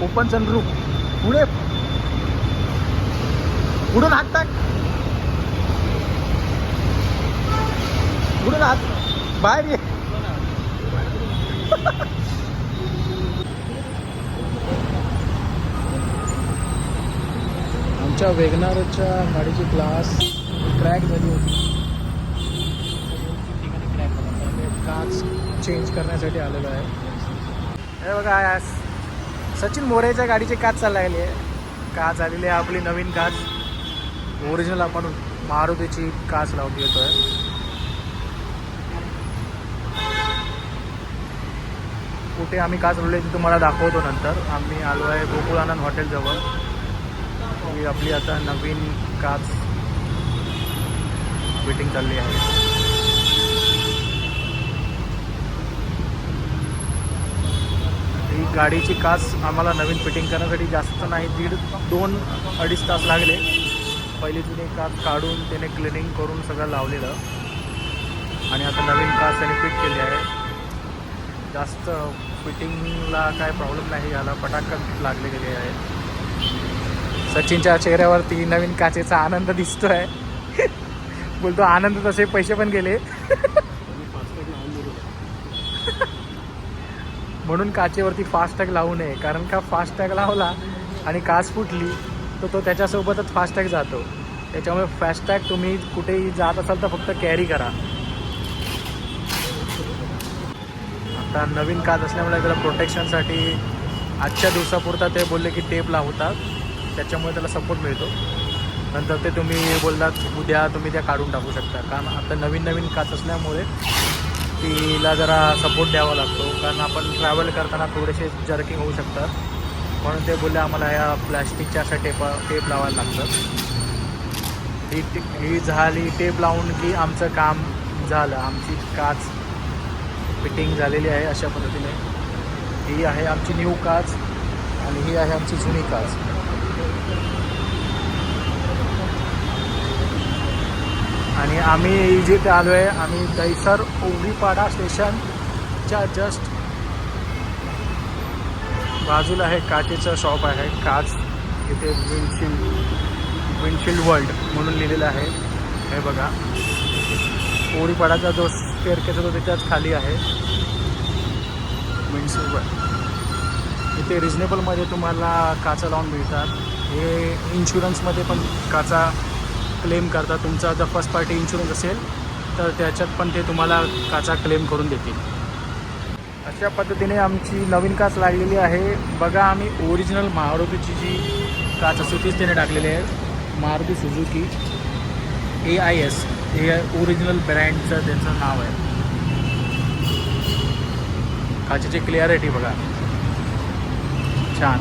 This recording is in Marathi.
Open sunroof. पुढे पुढून हात टाक. पुढून हात बाहेर ये. आमच्या वेगनारच्या गाडीची ग्लास क्रॅक झाली होती. काच चेंज करण्यासाठी आलेलो आहे. हे बघा सचिन मोरेच्या गाडीची काच चालली आहे. काच आलेली आहे आपली नवीन काच. ओरिजिनल आपण मारुतीची काच लावून येतोय. कुठे आम्ही काच लावली ती तुम्हाला दाखवतो नंतर. आम्ही आलो आहे गोकुळानंद हॉटेलजवळ. ही आपली आता नवीन काच फिटिंग चालली आहे. ही गाडीची काच आम्हाला नवीन फिटिंग करण्यासाठी जास्त नाही 2-2.5 तास लागले. पहिली जुनी काच काढून त्याने क्लिनिंग करून सगळं लावलेलं आणि आता नवीन काच त्याने फिट केली आहे. जास्त फिटिंगला काय प्रॉब्लेम नाही झाला. पटाकन लागले गेले आहे. सचिनच्या चेहऱ्यावरती नवीन काचेचा आनंद दिसतोय. बोलतो आनंद तसे पैसे पण गेले. म्हणून काचेवरती फास्टॅग लावू नये. कारण का फास्टॅग लावला आणि काच फुटली तर तो त्याच्यासोबतच फास्टॅग जातो. त्याच्यामुळे फास्टॅग तुम्ही कुठेही जात असाल तर फक्त कॅरी करा. आता नवीन काच असल्यामुळे त्याला प्रोटेक्शनसाठी आजच्या दिवसापुरता ते बोलले की टेप लावतात. त्याच्यामुळे त्याला सपोर्ट मिळतो. नंतर ते तुम्ही बोललात उद्या तुम्ही त्या काढून टाकू शकता. कारण आता नवीन काच असल्यामुळे तिला जरा सपोर्ट द्यावा लागतो. कारण आपण ट्रॅव्हल करताना थोडेसे जर्किंग होऊ शकतात. म्हणून ते बोलले आम्हाला या प्लॅस्टिकच्या अशा टेप लावायला लागतात. ही झाली टेप लावून की आमचं काम झालं. आमची काच फिटिंग झालेली आहे. अशा पद्धतीने ही आहे आमची न्यू काच आणि ही आहे आमची जुनी काच. आणि आम्ही जिथे आलो आहे आम्ही दहिसर ओगरीपाडा स्टेशनच्या जस्ट बाजूला आहे काचेचं शॉप आहे. काच इथे विंडशील्ड वर्ल्ड म्हणून लिहिलेलं आहे. हे बघा ओगरीपाडाचा जो स्टेअरकेस होतो त्याच्याच खाली आहे विंडशील्ड वर्ल्ड. इथे रिजनेबलमध्ये तुम्हाला काचा लावून मिळतात. हे इन्शुरन्समध्ये पण काचा क्लेम करतात. तुमचा जर फर्स्ट पार्टी इन्शुरन्स असेल तर त्याच्यात पण ते तुम्हाला काचा क्लेम करून देतील. अशा पद्धतीने आमची नवीन काच लागलेली आहे. बघा आम्ही ओरिजिनल मारुतीची जी काच असते तीच त्याने टाकलेली आहे. मारुती सुझुकी AIS हे ओरिजिनल ब्रँडचं त्यांचं नाव आहे. काचेची क्लिअरिटी बघा छान.